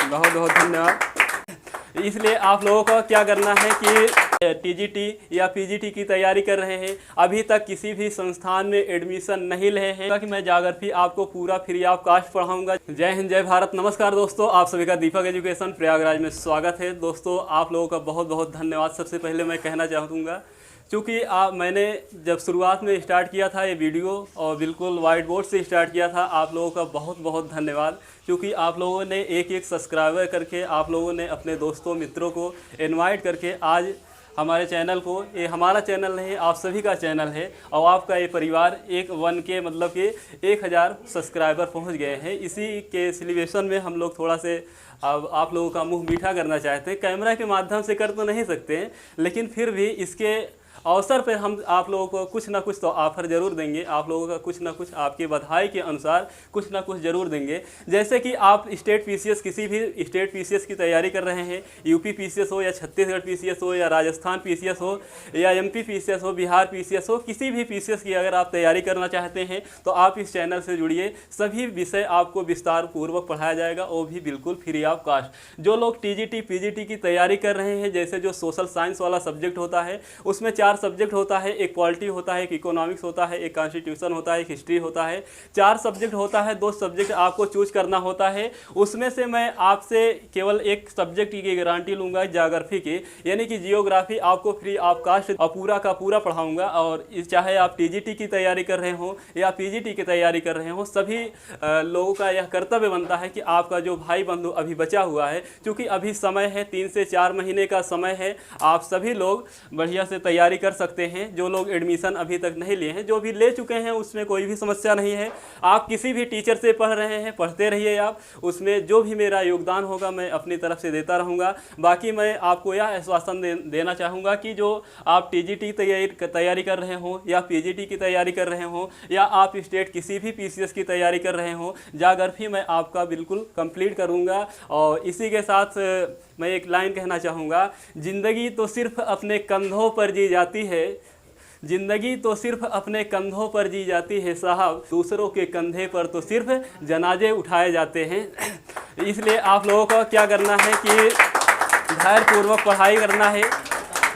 बहुत बहुत धन्यवाद। इसलिए आप लोगों को क्या करना है कि टीजीटी या पीजीटी की तैयारी कर रहे हैं, अभी तक किसी भी संस्थान में एडमिशन नहीं लिए हैं, कि मैं जागृति आपको पूरा फ्री ऑफ कास्ट पढ़ाऊंगा। जय हिंद, जय भारत। नमस्कार दोस्तों, आप सभी का दीपक एजुकेशन प्रयागराज में स्वागत है। दोस्तों, आप लोगों का बहुत बहुत धन्यवाद। सबसे पहले मैं कहना चाहूँगा, क्योंकि मैंने जब शुरुआत में स्टार्ट किया था ये वीडियो और बिल्कुल वाइट बोर्ड से स्टार्ट किया था, आप लोगों का बहुत बहुत धन्यवाद। क्योंकि आप लोगों ने एक एक सब्सक्राइबर करके, आप लोगों ने अपने दोस्तों मित्रों को इनवाइट करके आज हमारे चैनल को, ये हमारा चैनल नहीं, आप सभी का चैनल है और आपका ये परिवार एक 1K मतलब कि 1000 सब्सक्राइबर पहुंच गए हैं। इसी के सेलिब्रेशन में हम लोग थोड़ा से अब आप लोगों का मुंह मीठा करना चाहते हैं। कैमरा के माध्यम से कर तो नहीं सकते हैं, लेकिन फिर भी इसके अवसर पर हम आप लोगों को कुछ ना कुछ तो ऑफर ज़रूर देंगे। आप लोगों का कुछ ना कुछ आपके बधाई के अनुसार कुछ ना कुछ ज़रूर देंगे। जैसे कि आप स्टेट पीसीएस, किसी भी स्टेट पीसीएस की तैयारी कर रहे हैं, यूपी पीसीएस हो या छत्तीसगढ़ पीसीएस हो या राजस्थान पीसीएस हो या एमपी पीसीएस हो, बिहार पीसीएस हो, किसी भी पीसीएस की अगर आप तैयारी करना चाहते हैं तो आप इस चैनल से जुड़िए। सभी विषय आपको विस्तार पूर्वक पढ़ाया जाएगा, वो भी बिल्कुल फ्री ऑफ कास्ट। जो लोग टीजीटी पीजीटी की तैयारी कर रहे हैं, जैसे जो सोशल साइंस वाला सब्जेक्ट होता है, उसमें 4 सब्जेक्ट होता है, एक पॉलिटी होता है, एक इकोनॉमिक्स होता है, एक कॉन्स्टिट्यूशन होता है, एक हिस्ट्री होता है। 4 सब्जेक्ट होता है, 2 सब्जेक्ट आपको चूज करना होता है। उसमें से मैं आपसे केवल एक सब्जेक्ट की गारंटी लूँगा, ज्योग्राफी की, यानी कि जियोग्राफी आपको फ्री ऑफ कास्ट और पूरा का पूरा पढ़ाऊँगा। और चाहे आप टीजीटी की तैयारी कर रहे हो या पीजीटी की तैयारी कर रहे हो, सभी लोगों का यह कर्तव्य बनता है कि आपका जो भाई बंधु अभी बचा हुआ है, क्योंकि अभी समय है 3 से 4 महीने का समय है, आप सभी लोग बढ़िया से तैयारी कर सकते हैं। जो लोग एडमिशन अभी तक नहीं लिए हैं, जो भी ले चुके हैं उसमें कोई भी समस्या नहीं है। आप किसी भी टीचर से पढ़ रहे हैं, पढ़ते रहिए आप, उसमें जो भी मेरा योगदान होगा मैं अपनी तरफ से देता रहूँगा। बाकी मैं आपको यह आश्वासन देना चाहूँगा कि जो आप टीजीटी तैयारी कर रहे हो या पीजीटी की तैयारी कर रहे हो या आप स्टेट किसी भी पीसीएस की तैयारी कर रहे हो, ज्योग्राफी मैं आपका बिल्कुल कंप्लीट करूँगा। और इसी के साथ मैं एक लाइन कहना चाहूँगा, ज़िंदगी तो सिर्फ अपने कंधों पर जी जाती है, ज़िंदगी तो सिर्फ अपने कंधों पर जी जाती है साहब, दूसरों के कंधे पर तो सिर्फ जनाजे उठाए जाते हैं। इसलिए आप लोगों को क्या करना है कि धैर्यपूर्वक पढ़ाई करना है,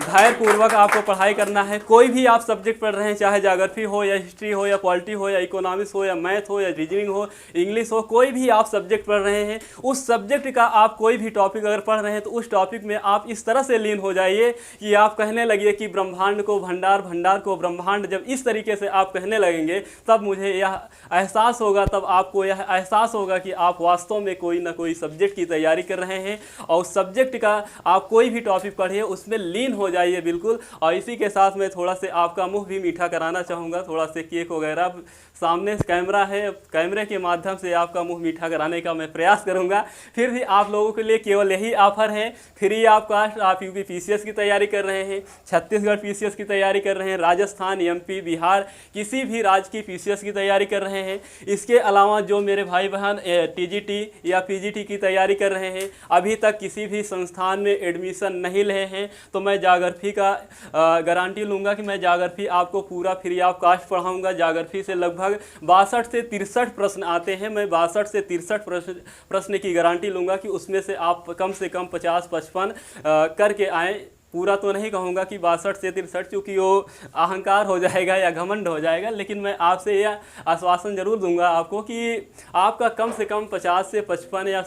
धैर्यपूर्वक आपको पढ़ाई करना है। कोई भी आप सब्जेक्ट पढ़ रहे हैं, चाहे ज्योग्राफी हो या हिस्ट्री हो या पॉलिटी हो या इकोनॉमिक्स हो या मैथ हो या रीजनिंग हो, इंग्लिश हो, कोई भी आप सब्जेक्ट पढ़ रहे हैं, उस सब्जेक्ट का आप कोई भी टॉपिक अगर पढ़ रहे हैं तो उस टॉपिक में आप इस तरह से लीन हो जाइए कि आप कहने लगिए कि ब्रह्मांड को भंडार, भंडार को ब्रह्मांड। जब इस तरीके से आप कहने लगेंगे तब मुझे यह एहसास होगा, तब आपको यह एहसास होगा कि आप वास्तव में कोई ना कोई सब्जेक्ट की तैयारी कर रहे हैं। और उस सब्जेक्ट का आप कोई भी टॉपिक पढ़िए, उसमें लीन हो जाइए बिल्कुल। और इसी के साथ मैं थोड़ा से आपका मुंह भी मीठा कराना चाहूँगा, थोड़ा से केक वगैरह, सामने कैमरा है, कैमरे के माध्यम से आपका मुंह मीठा कराने का मैं प्रयास करूँगा। फिर भी आप लोगों के लिए केवल यही ऑफर है, फ्री ऑफ कास्ट। आप यूपी पीसीएस की तैयारी कर रहे हैं, छत्तीसगढ़ पीसीएस की तैयारी कर रहे हैं, राजस्थान, एमपी, बिहार, किसी भी राज्य की पीसीएस की तैयारी कर रहे हैं। इसके अलावा जो मेरे भाई बहन टीजीटी या पीजीटी की तैयारी कर रहे हैं, अभी तक किसी भी संस्थान में एडमिशन नहीं लिए हैं, तो मैं ज्योग्राफी का गारंटी लूँगा कि मैं ज्योग्राफी आपको पूरा फ्री ऑफ कास्ट पढ़ाऊँगा। ज्योग्राफी से लगभग 62 से 63 प्रश्न आते हैं, मैं 62 से 63 प्रश्न की गारंटी लूँगा कि उसमें से आप कम से कम 50-55 करके आएँ। पूरा तो नहीं कहूँगा कि 62 से 63, क्योंकि वो अहंकार हो जाएगा या घमंड हो जाएगा, लेकिन मैं आपसे यह आश्वासन जरूर दूंगा आपको कि आपका कम से कम 50 से 55 या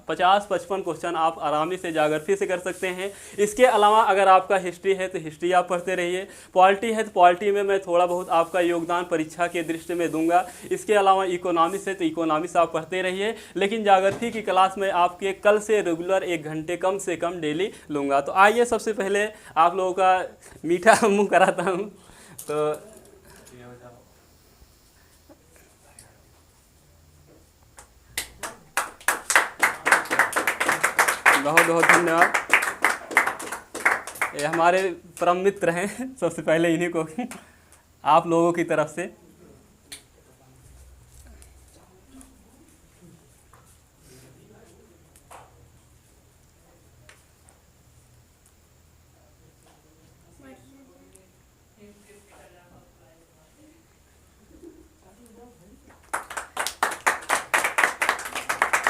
50-55 क्वेश्चन आप आरामी से ज्योग्राफी से कर सकते हैं। इसके अलावा अगर आपका हिस्ट्री है तो हिस्ट्री आप पढ़ते रहिए, पॉलिटी है तो पॉलिटी में मैं थोड़ा बहुत आपका योगदान परीक्षा के दृष्टि में दूंगा। इसके अलावा इकोनॉमिक्स है तो इकोनॉमिक्स आप पढ़ते रहिए, लेकिन ज्योग्राफी की क्लास में आपके कल से रेगुलर 1 घंटे कम से कम डेली लूँगा। तो आइए सबसे पहले आप लोगों का मीठा मुंह कराता हूं। तो बहुत बहुत धन्यवाद। ये हमारे परम मित्र हैं, सबसे पहले इन्हीं को आप लोगों की तरफ से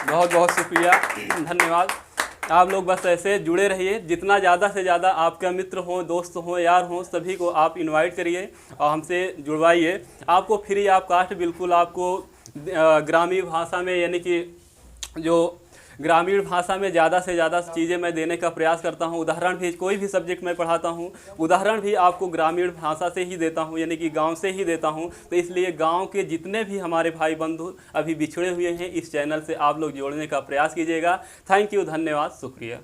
बहुत बहुत शुक्रिया, धन्यवाद। आप लोग बस ऐसे जुड़े रहिए, जितना ज़्यादा से ज़्यादा आपके मित्र हों, दोस्त हों, यार हों, सभी को आप इनवाइट करिए और हमसे जुड़वाइए। आपको फ्री ऑफ कास्ट बिल्कुल आपको ग्रामीण भाषा में, यानी कि जो ग्रामीण भाषा में ज़्यादा से ज़्यादा चीज़ें मैं देने का प्रयास करता हूँ। उदाहरण भी, कोई भी सब्जेक्ट मैं पढ़ाता हूँ, उदाहरण भी आपको ग्रामीण भाषा से ही देता हूँ, यानी कि गांव से ही देता हूँ। तो इसलिए गांव के जितने भी हमारे भाई बंधु अभी बिछड़े हुए हैं, इस चैनल से आप लोग जोड़ने का प्रयास कीजिएगा। थैंक यू, धन्यवाद, शुक्रिया।